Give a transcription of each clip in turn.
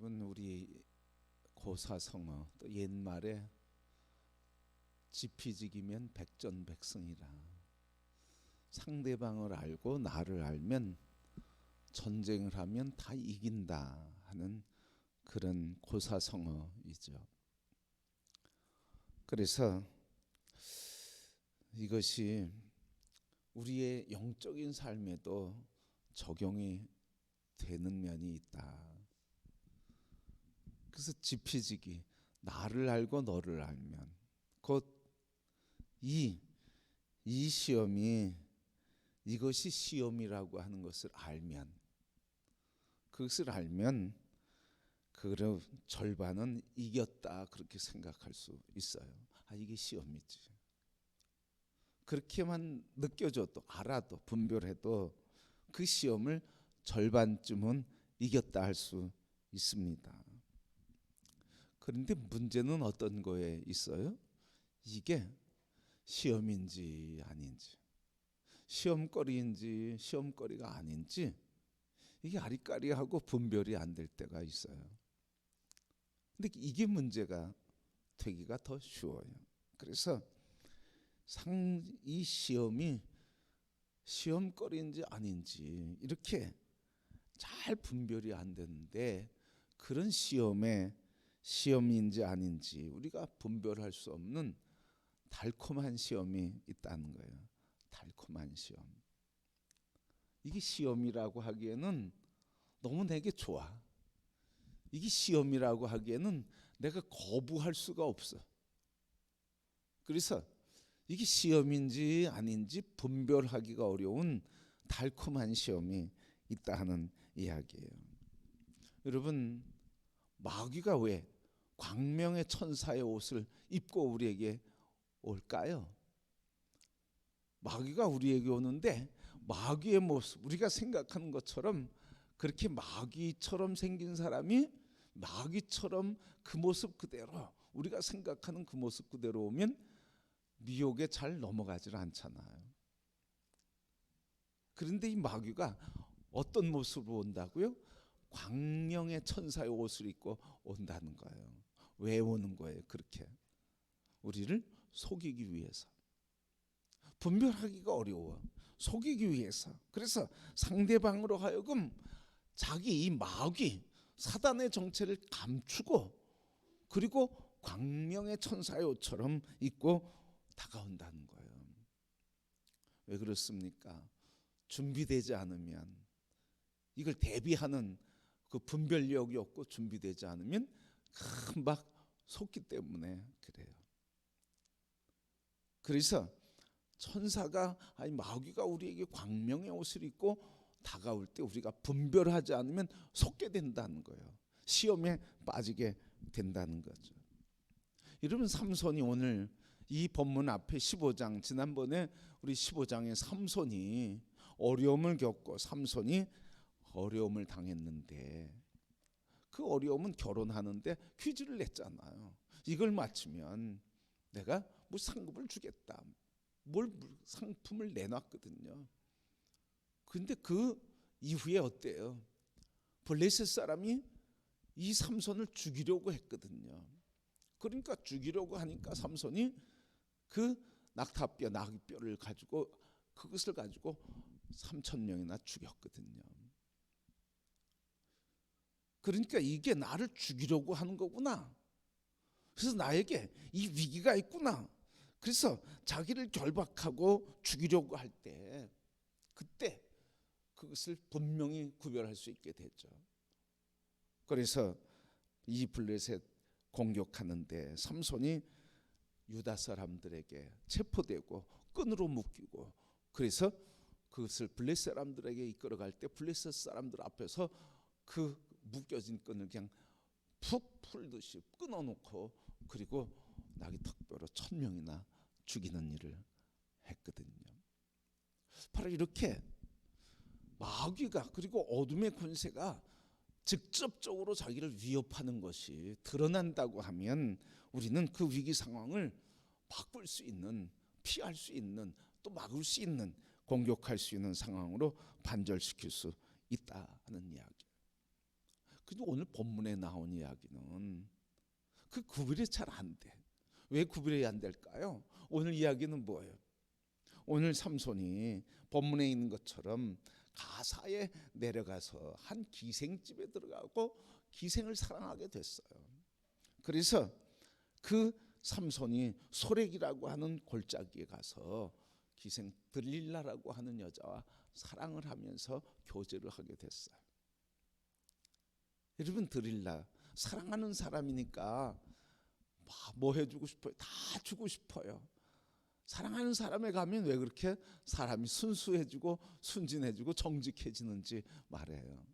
여러분, 우리 고사성어 또 옛말에 지피지기면 백전백승이라, 상대방을 알고 나를 알면 전쟁을 하면 다 이긴다 하는 그런 고사성어이죠. 그래서 이것이 우리의 영적인 삶에도 적용이 되는 면이 있다. 그래서 지피지기, 나를 알고 너를 알면, 곧 이 시험이 이것이 시험이라고 하는 것을 알면, 그것을 알면 그럼 절반은 이겼다 그렇게 생각할 수 있어요. 아, 이게 시험이지. 그렇게만 느껴져도, 알아도, 분별해도 그 시험을 절반쯤은 이겼다 할 수 있습니다. 그런데 문제는 어떤 거에 있어요? 이게 시험인지 아닌지, 시험거리인지 시험거리가 아닌지, 이게 아리까리하고 분별이 안 될 때가 있어요. 근데 이게 문제가 되기가 더 쉬워요. 그래서 이 시험이 시험거리인지 아닌지 이렇게 잘 분별이 안 되는데, 그런 시험인지 아닌지 우리가 분별할 수 없는 달콤한 시험이 있다는 거예요. 달콤한 시험. 이게 시험이라고 하기에는 너무 내게 좋아. 이게 시험이라고 하기에는 내가 거부할 수가 없어. 그래서 이게 시험인지 아닌지 분별하기가 어려운 달콤한 시험이 있다 하는 이야기예요. 여러분, 마귀가 왜 광명의 천사의 옷을 입고 우리에게 올까요? 마귀가 우리에게 오는데 마귀의 모습, 우리가 생각하는 것처럼 그렇게 마귀처럼 생긴 사람이 마귀처럼 그 모습 그대로, 우리가 생각하는 그 모습 그대로 오면 미혹에 잘 넘어가질 않잖아요. 그런데 이 마귀가 어떤 모습으로 온다고요? 광명의 천사의 옷을 입고 온다는 거예요. 왜 오는 거예요? 그렇게 우리를 속이기 위해서, 분별하기가 어려워, 속이기 위해서. 그래서 상대방으로 하여금 자기 이 마귀 사단의 정체를 감추고, 그리고 광명의 천사의 옷처럼 입고 다가온다는 거예요. 왜 그렇습니까? 준비되지 않으면, 이걸 대비하는 그 분별력이 없고 준비되지 않으면 금방 속기 때문에 그래요. 그래서 천사가, 아니 마귀가 우리에게 광명의 옷을 입고 다가올 때 우리가 분별하지 않으면 속게 된다는 거예요. 시험에 빠지게 된다는 거죠. 여러분, 삼손이 오늘 이 본문 앞에 15장, 지난번에 우리 15장에 삼손이 어려움을 겪고 삼손이 어려움을 당했는데, 그 어려움은 결혼하는데 퀴즈를 냈잖아요. 이걸 맞추면 내가 뭐 상급을 주겠다, 뭘 상품을 내놨거든요. 근데 그 이후에 어때요? 블레셋 사람이 이 삼손을 죽이려고 했거든요. 그러니까 죽이려고 하니까 삼손이 그 낙타뼈, 나귀뼈를 가지고, 그것을 가지고 3,000명이나 죽였거든요. 그러니까 이게 나를 죽이려고 하는 거구나. 그래서 나에게 이 위기가 있구나. 그래서 자기를 결박하고 죽이려고 할 때, 그때 그것을 분명히 구별할 수 있게 되죠. 그래서 이 블레셋 공격하는데 삼손이 유다 사람들에게 체포되고 끈으로 묶이고, 그래서 그것을 블레셋 사람들에게 이끌어갈 때 블레셋 사람들 앞에서 그 묶여진 끈을 그냥 푹 풀듯이 끊어놓고, 그리고 나귀 턱뼈로 1,000명이나 죽이는 일을 했거든요. 바로 이렇게 마귀가, 그리고 어둠의 권세가 직접적으로 자기를 위협하는 것이 드러난다고 하면, 우리는 그 위기 상황을 바꿀 수 있는, 피할 수 있는, 또 막을 수 있는, 공격할 수 있는 상황으로 반절시킬 수 있다는 이야기. 근데 오늘 본문에 나온 이야기는 그 구별이 잘 안 돼. 왜 구별이 안 될까요? 오늘 이야기는 뭐예요? 오늘 삼손이 본문에 있는 것처럼 가사에 내려가서 한 기생집에 들어가고 기생을 사랑하게 됐어요. 그래서 그 삼손이 소렉이라고 하는 골짜기에 가서 기생 들릴라라고 하는 여자와 사랑을 하면서 교제를 하게 됐어요. 여러분, 들릴라 사랑하는 사람이니까 뭐 해주고 싶어요? 다 주고 싶어요. 사랑하는 사람에 가면 왜 그렇게 사람이 순수해지고 순진해지고 정직해지는지 말해요.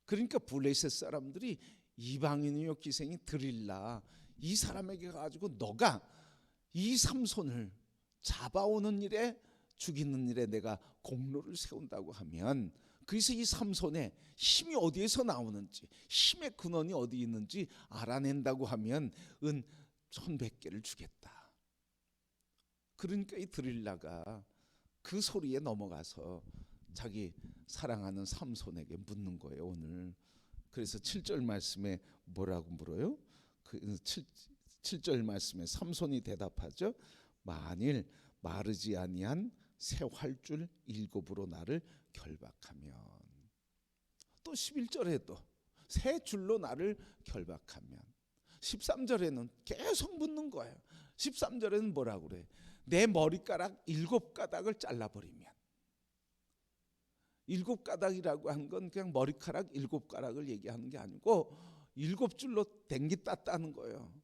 그러니까 블레셋 사람들이 이방인이요 기생이 들릴라 이 사람에게 가지고 너가 이 삼손을 잡아오는 일에 죽이는 일에 내가 공로를 세운다고 하면, 그래서 이 삼손의 힘이 어디에서 나오는지 힘의 근원이 어디 있는지 알아낸다고 하면 은 1,100개를 주겠다. 그러니까 이 드릴라가 그 소리에 넘어가서 자기 사랑하는 삼손에게 묻는 거예요 오늘. 그래서 7절 말씀에 뭐라고 물어요? 그 7절 말씀에 삼손이 대답하죠. 만일 마르지 아니한 새 활줄 7으로 나를 결박하면, 또 11절에도 새 줄로 나를 결박하면, 13절에는 계속 묻는 거예요. 13절에는 뭐라고 그래? 내 머리카락 7가닥을 잘라버리면. 7가닥이라고 한 건 그냥 머리카락 7가닥을 얘기하는 게 아니고 7줄로 댕기 땄다는 거예요.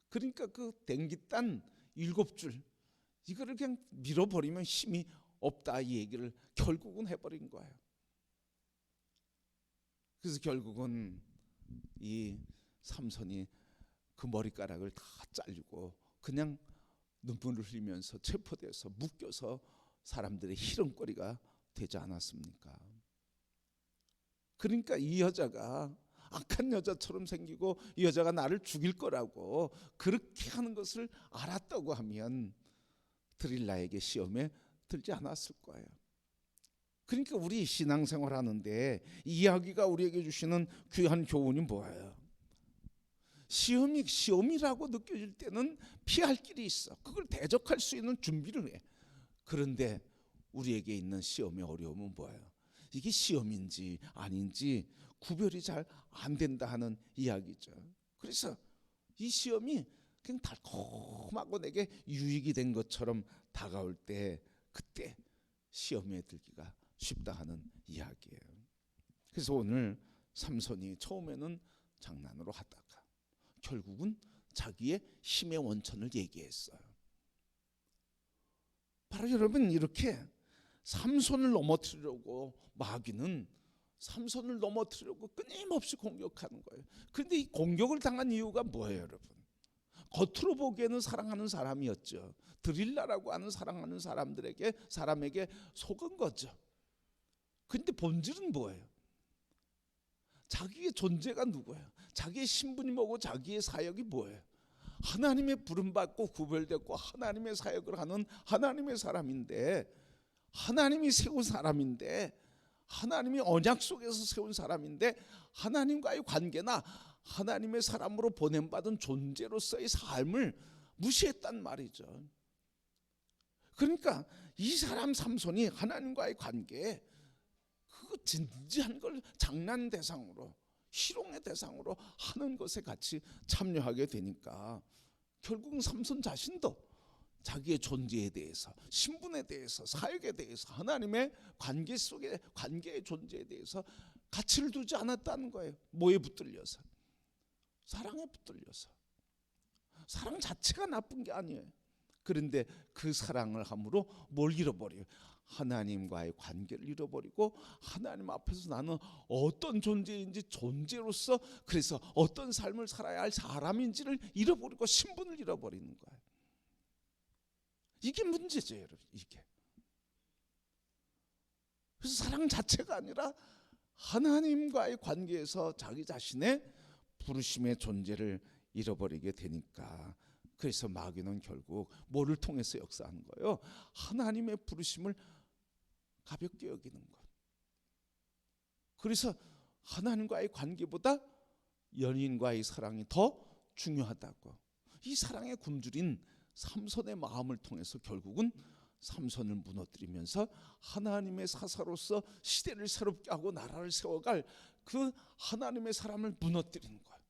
그러니까 그 댕기 딴 7줄 이거를 그냥 밀어버리면 힘이 없다 이 얘기를 결국은 해버린 거예요. 그래서 결국은 이 삼손이 그 머리카락을 다 잘리고 그냥 눈물을 흘리면서 체포돼서 묶여서 사람들의 희롱거리가 되지 않았습니까? 그러니까 이 여자가 악한 여자처럼 생기고 이 여자가 나를 죽일 거라고 그렇게 하는 것을 알았다고 하면 드릴라에게 시험에 들지 않았을 거예요. 그러니까 우리 신앙생활 하는데 이 이야기가 우리에게 주시는 귀한 교훈이 뭐예요? 시험이라고 느껴질 때는 피할 길이 있어. 그걸 대적할 수 있는 준비를 해. 그런데 우리에게 있는 시험의 어려움은 뭐예요? 이게 시험인지 아닌지 구별이 잘 안 된다 하는 이야기죠. 그래서 이 시험이 그냥 달콤하고 내게 유익이 된 것처럼 다가올 때 그때 시험에 들기가 쉽다 하는 이야기예요. 그래서 오늘 삼손이 처음에는 장난으로 하다가 결국은 자기의 힘의 원천을 얘기했어요. 바로 여러분 이렇게 삼손을 넘어뜨리려고 마귀는 삼손을 넘어뜨리려고 끊임없이 공격하는 거예요. 그런데 이 공격을 당한 이유가 뭐예요 여러분? 겉으로 보기에는 사랑하는 사람이었죠. 드릴라라고 하는 사랑하는 사람에게 속은 거죠. 그런데 본질은 뭐예요? 자기의 존재가 누구예요? 자기의 신분이 뭐고 자기의 사역이 뭐예요? 하나님의 부름받고 구별됐고 하나님의 사역을 하는 하나님의 사람인데, 하나님이 세운 사람인데, 하나님이 언약 속에서 세운 사람인데 하나님과의 관계나 하나님의 사람으로 보냄받은 존재로서의 삶을 무시했단 말이죠. 그러니까 이 사람 삼손이 하나님과의 관계에 그 진지한 걸 장난 대상으로 희롱의 대상으로 하는 것에 같이 참여하게 되니까 결국은 삼손 자신도 자기의 존재에 대해서, 신분에 대해서, 사역에 대해서, 하나님의 관계 속의 관계의 존재에 대해서 가치를 두지 않았다는 거예요. 뭐에 붙들려서? 사랑에 붙들려서. 사랑 자체가 나쁜 게 아니에요. 그런데 그 사랑을 함으로 뭘 잃어버려요? 하나님과의 관계를 잃어버리고 하나님 앞에서 나는 어떤 존재인지, 존재로서 그래서 어떤 삶을 살아야 할 사람인지를 잃어버리고 신분을 잃어버리는 거예요. 이게 문제죠 여러분. 이게 그래서 사랑 자체가 아니라 하나님과의 관계에서 자기 자신의 부르심의 존재를 잃어버리게 되니까, 그래서 마귀는 결국 뭐를 통해서 역사하는 거예요? 하나님의 부르심을 가볍게 여기는 것. 그래서 하나님과의 관계보다 연인과의 사랑이 더 중요하다고. 이 사랑의 굶주린 삼손의 마음을 통해서 결국은 삼손을 무너뜨리면서 하나님의 사사로서 시대를 새롭게 하고 나라를 세워갈 그 하나님의 사람을 무너뜨리는 거예요.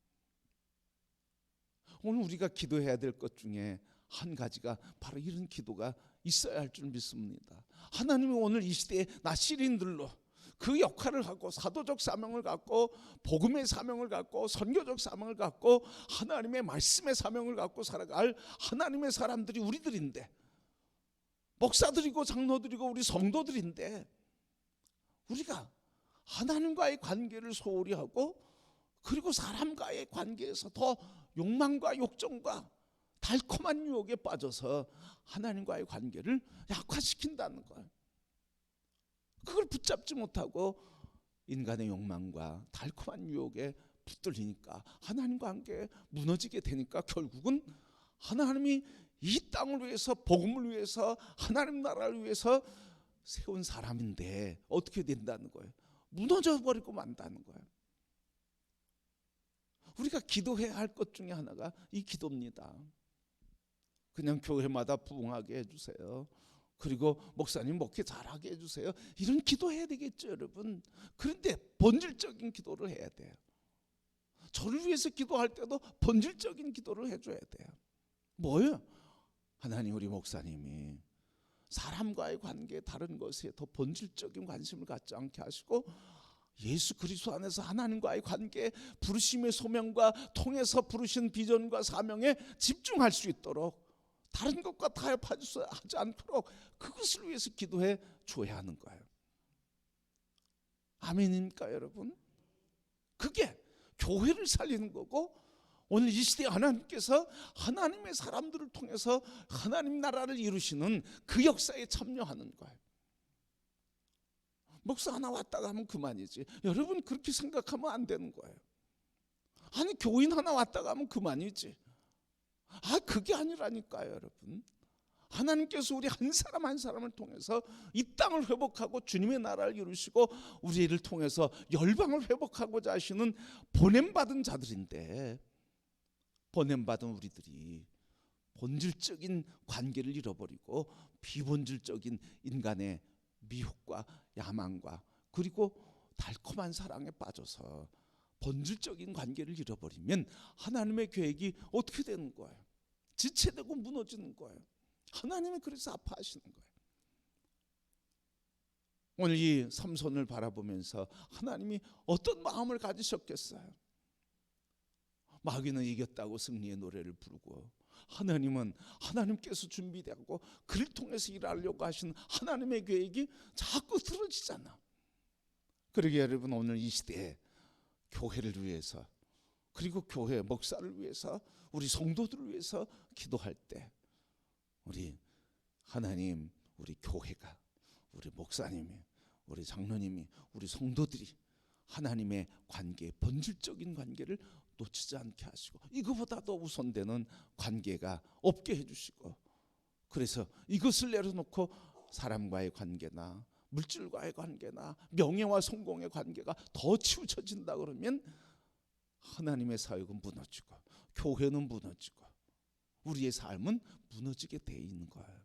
오늘 우리가 기도해야 될 것 중에 한 가지가 바로 이런 기도가 있어야 할 줄 믿습니다. 하나님이 오늘 이 시대에 나 시린들로 그 역할을 갖고 사도적 사명을 갖고 복음의 사명을 갖고 선교적 사명을 갖고 하나님의 말씀의 사명을 갖고 살아갈 하나님의 사람들이 우리들인데, 목사들이고 장로들이고 우리 성도들인데, 우리가 하나님과의 관계를 소홀히 하고 그리고 사람과의 관계에서 더 욕망과 욕정과 달콤한 유혹에 빠져서 하나님과의 관계를 약화시킨다는 거예요. 그걸 붙잡지 못하고 인간의 욕망과 달콤한 유혹에 붙들리니까 하나님과 함께 무너지게 되니까 결국은 하나님이 이 땅을 위해서 복음을 위해서 하나님 나라를 위해서 세운 사람인데 어떻게 된다는 거예요? 무너져 버리고 만다는 거예요. 우리가 기도해야 할 것 중에 하나가 이 기도입니다. 그냥 교회마다 부흥하게 해주세요. 그리고 목사님 목회 잘하게 해주세요. 이런 기도해야 되겠죠, 여러분. 그런데 본질적인 기도를 해야 돼요. 저를 위해서 기도할 때도 본질적인 기도를 해줘야 돼요. 뭐예요? 하나님, 우리 목사님이 사람과의 관계 다른 것에 더 본질적인 관심을 갖지 않게 하시고 예수 그리스도 안에서 하나님과의 관계, 부르심의 소명과 통해서 부르신 비전과 사명에 집중할 수 있도록, 다른 것과 타협하지 않도록 그것을 위해서 기도해 줘야 하는 거예요. 아멘입니까, 여러분? 그게 교회를 살리는 거고, 오늘 이 시대에 하나님께서 하나님의 사람들을 통해서 하나님 나라를 이루시는 그 역사에 참여하는 거예요. 목사 하나 왔다가 하면 그만이지. 여러분, 그렇게 생각하면 안 되는 거예요. 아니, 교인 하나 왔다가 하면 그만이지. 그게 아니라니까요, 여러분. 하나님께서 우리 한 사람 한 사람을 통해서 이 땅을 회복하고 주님의 나라를 이루시고 우리를 통해서 열방을 회복하고자 하시는 보냄받은 자들인데, 보냄받은 우리들이 본질적인 관계를 잃어버리고 비본질적인 인간의 미혹과 야망과 그리고 달콤한 사랑에 빠져서 본질적인 관계를 잃어버리면 하나님의 계획이 어떻게 되는 거예요? 지체되고 무너지는 거예요. 하나님이 그래서 아파하시는 거예요. 오늘 이 삼손을 바라보면서 하나님이 어떤 마음을 가지셨겠어요? 마귀는 이겼다고 승리의 노래를 부르고, 하나님은 하나님께서 준비되고 그를 통해서 일하려고 하신 하나님의 계획이 자꾸 틀어지잖아. 그러게 여러분, 오늘 이 시대에 교회를 위해서, 그리고 교회 목사를 위해서, 우리 성도들을 위해서 기도할 때 우리 하나님, 우리 교회가, 우리 목사님이, 우리 장로님이, 우리 성도들이 하나님의 관계, 본질적인 관계를 놓치지 않게 하시고 이거보다 더 우선되는 관계가 없게 해주시고, 그래서 이것을 내려놓고 사람과의 관계나 물질과의 관계나 명예와 성공의 관계가 더 치우쳐진다 그러면 하나님의 사역은 무너지고 교회는 무너지고 우리의 삶은 무너지게 돼 있는 거예요.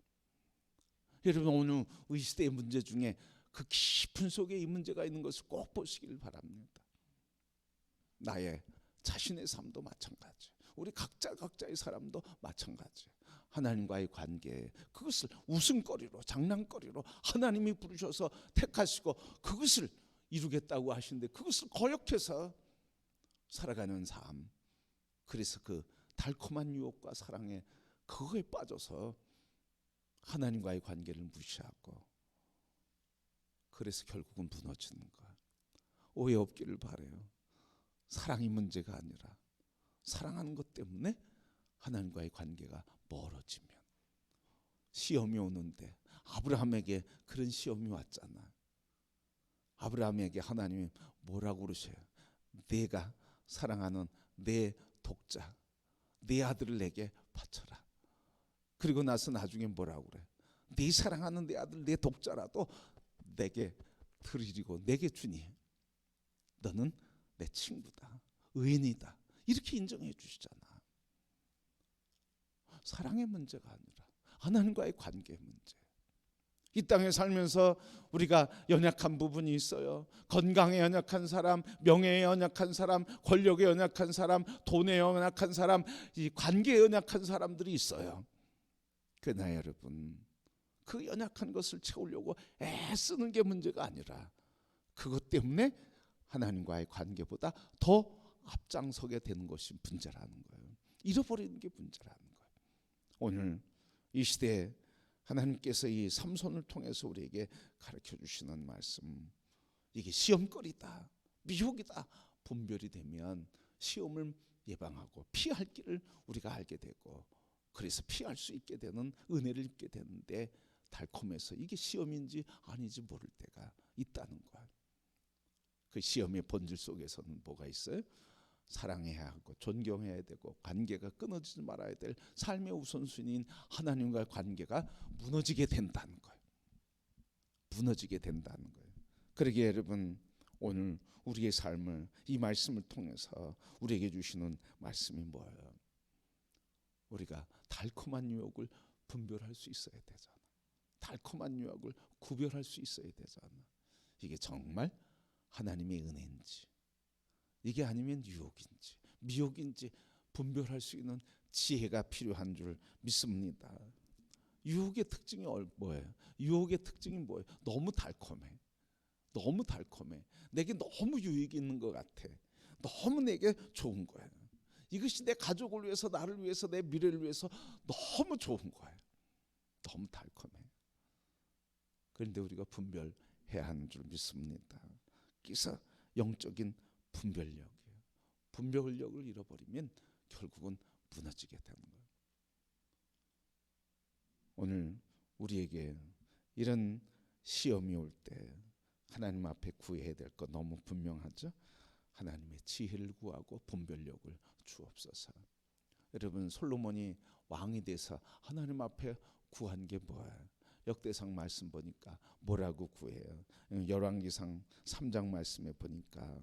여러분, 오늘 이 시대의 문제 중에 그 깊은 속에 이 문제가 있는 것을 꼭 보시길 바랍니다. 나의 자신의 삶도 마찬가지, 우리 각자의 사람도 마찬가지. 하나님과의 관계, 그것을 웃음거리로, 장난거리로 하나님이 부르셔서 택하시고 그것을 이루겠다고 하시는데 그것을 거역해서 살아가는 삶, 그래서 그 달콤한 유혹과 사랑에 그거에 빠져서 하나님과의 관계를 무시하고, 그래서 결국은 무너지는 거야. 오해 없기를 바라요. 사랑이 문제가 아니라 사랑하는 것 때문에 하나님과의 관계가 멀어지면, 시험이 오는데 아브라함에게 그런 시험이 왔잖아. 아브라함에게 하나님이 뭐라고 그러셔요? 내가 사랑하는 내 독자, 내 아들을 내게 바쳐라. 그리고 나서 나중에 뭐라고 그래? 네 사랑하는 내 아들, 내 독자라도 내게 드리고 내게 주니 너는 내 친구다, 의인이다, 이렇게 인정해 주시잖아. 사랑의 문제가 아니라 하나님과의 관계의 문제. 이 땅에 살면서 우리가 연약한 부분이 있어요. 건강에 연약한 사람, 명예에 연약한 사람, 권력에 연약한 사람, 돈에 연약한 사람, 이 관계에 연약한 사람들이 있어요. 그러나 여러분, 그 연약한 것을 채우려고 애쓰는 게 문제가 아니라 그것 때문에 하나님과의 관계보다 더 앞장서게 되는 것이 문제라는 거예요. 잃어버리는 게 문제라는 거예요. 오늘 이 시대에 하나님께서 이 삼손을 통해서 우리에게 가르쳐 주시는 말씀, 이게 시험거리다, 미혹이다 분별이 되면 시험을 예방하고 피할 길을 우리가 알게 되고, 그래서 피할 수 있게 되는 은혜를 입게 되는데, 달콤해서 이게 시험인지 아닌지 모를 때가 있다는 거예요. 그 시험의 본질 속에서는 뭐가 있어요? 사랑해야 하고 존경해야 되고 관계가 끊어지지 말아야 될 삶의 우선순위인 하나님과의 관계가 무너지게 된다는 거예요. 무너지게 된다는 거예요. 그러기에 여러분, 오늘 우리의 삶을 이 말씀을 통해서 우리에게 주시는 말씀이 뭐예요? 우리가 달콤한 유혹을 분별할 수 있어야 되잖아. 달콤한 유혹을 구별할 수 있어야 되잖아. 이게 정말 하나님의 은혜인지, 이게 아니면 유혹인지 미혹인지 분별할 수 있는 지혜가 필요한 줄 믿습니다. 유혹의 특징이 뭐예요? 유혹의 특징이 뭐예요? 너무 달콤해. 너무 달콤해. 내게 너무 유익이 있는 것 같아. 너무 내게 좋은 거예요. 이것이 내 가족을 위해서, 나를 위해서, 내 미래를 위해서 너무 좋은 거예요. 너무 달콤해. 그런데 우리가 분별해야 하는 줄 믿습니다. 그래서 영적인 분별력이에요. 분별력을 잃어버리면 결국은 무너지게 되는 거예요. 오늘 우리에게 이런 시험이 올 때 하나님 앞에 구해야 될 것 너무 분명하죠. 하나님의 지혜를 구하고 분별력을 주옵소서. 여러분, 솔로몬이 왕이 돼서 하나님 앞에 구한 게 뭐예요? 역대상 말씀 보니까 뭐라고 구해요? 열왕기상 3장 말씀에 보니까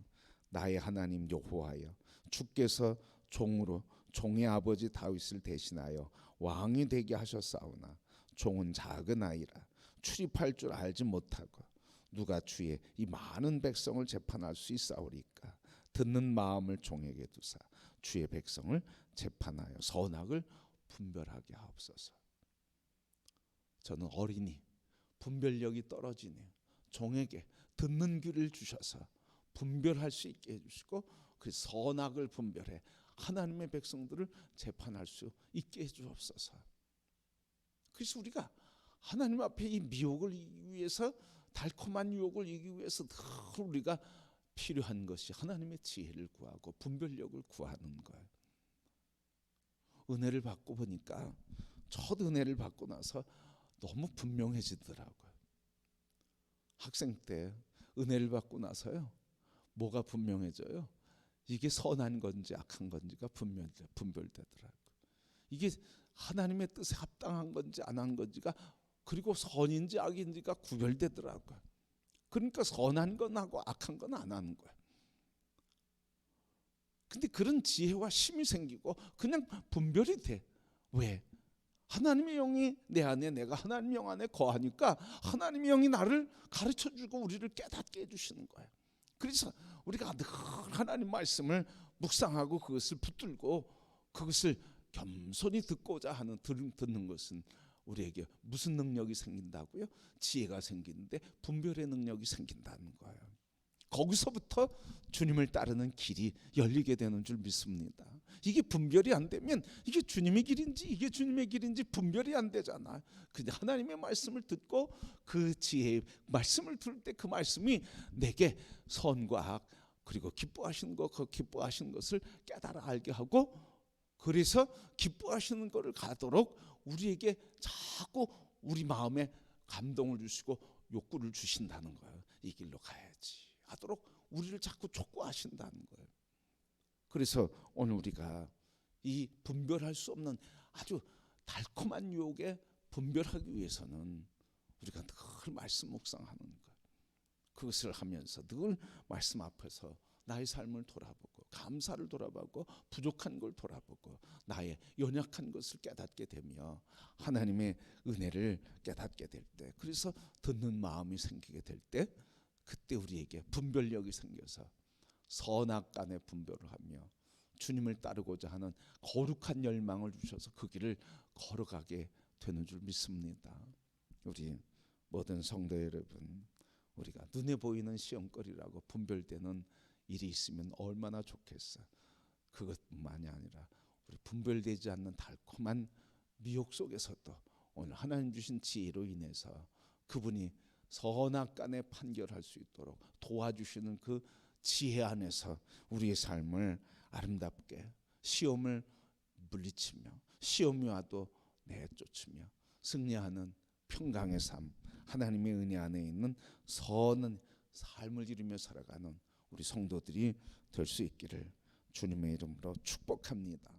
나의 하나님 여호와여, 주께서 종으로 종의 아버지 다윗을 대신하여 왕이 되게 하셨사오나 종은 작은 아이라 출입할 줄 알지 못하고 누가 주의 이 많은 백성을 재판할 수 있사오리까? 듣는 마음을 종에게 두사 주의 백성을 재판하여 선악을 분별하게 하옵소서. 저는 어린이, 분별력이 떨어지네요. 종에게 듣는 귀를 주셔서 분별할 수 있게 해주시고, 그 선악을 분별해 하나님의 백성들을 재판할 수 있게 해주옵소서. 그래서 우리가 하나님 앞에 이 미혹을 이기기 위해서, 달콤한 유혹을 이기기 위해서 늘 우리가 필요한 것이 하나님의 지혜를 구하고 분별력을 구하는 거예요. 은혜를 받고 보니까, 첫 은혜를 받고 나서 너무 분명해지더라고요. 학생 때 은혜를 받고 나서요, 뭐가 분명해져요? 이게 선한 건지 악한 건지가 분별되더라고요. 이게 하나님의 뜻에 합당한 건지 안 한 건지가, 그리고 선인지 악인지가 구별되더라고요. 그러니까 선한 건 하고 악한 건 안 하는 거예요. 근데 그런 지혜와 힘이 생기고 그냥 분별이 돼. 왜? 하나님의 영이 내 안에, 내가 하나님의 영 안에 거하니까 하나님의 영이 나를 가르쳐주고 우리를 깨닫게 해주시는 거예요. 그래서 우리가 늘 하나님 말씀을 묵상하고 그것을 붙들고 그것을 겸손히 듣고자 하는, 듣는 것은 우리에게 무슨 능력이 생긴다고요? 지혜가 생기는데 분별의 능력이 생긴다는 거예요. 거기서부터 주님을 따르는 길이 열리게 되는 줄 믿습니다. 이게 분별이 안 되면 이게 주님의 길인지 이게 주님의 길인지 분별이 안 되잖아. 그냥 하나님의 말씀을 듣고 그 지혜의 말씀을 들을 때 그 말씀이 내게 선과 악, 그리고 기뻐하시는 것, 그 기뻐하시는 것을 깨달아 알게 하고, 그래서 기뻐하시는 것을 가도록 우리에게 자꾸 우리 마음에 감동을 주시고 욕구를 주신다는 거예요. 이 길로 가야지 하도록 우리를 자꾸 촉구하신다는 거예요. 그래서 오늘 우리가 이 분별할 수 없는 아주 달콤한 유혹에 분별하기 위해서는 우리가 늘 말씀 묵상하는 거예요. 그것을 하면서 늘 말씀 앞에서 나의 삶을 돌아보고 감사를 돌아보고 부족한 걸 돌아보고 나의 연약한 것을 깨닫게 되며 하나님의 은혜를 깨닫게 될 때, 그래서 듣는 마음이 생기게 될 때, 그때 우리에게 분별력이 생겨서 선악간에 분별을 하며 주님을 따르고자 하는 거룩한 열망을 주셔서 그 길을 걸어가게 되는 줄 믿습니다. 우리 모든 성도 여러분, 우리가 눈에 보이는 시험거리라고 분별되는 일이 있으면 얼마나 좋겠어. 그것뿐만이 아니라 우리 분별되지 않는 달콤한 미혹 속에서도 오늘 하나님 주신 지혜로 인해서 그분이 선악간에 판결할 수 있도록 도와주시는 그 지혜 안에서 우리의 삶을 아름답게, 시험을 물리치며 시험이 와도 내쫓으며 승리하는 평강의 삶, 하나님의 은혜 안에 있는 선한 삶을 이루며 살아가는 우리 성도들이 될 수 있기를 주님의 이름으로 축복합니다.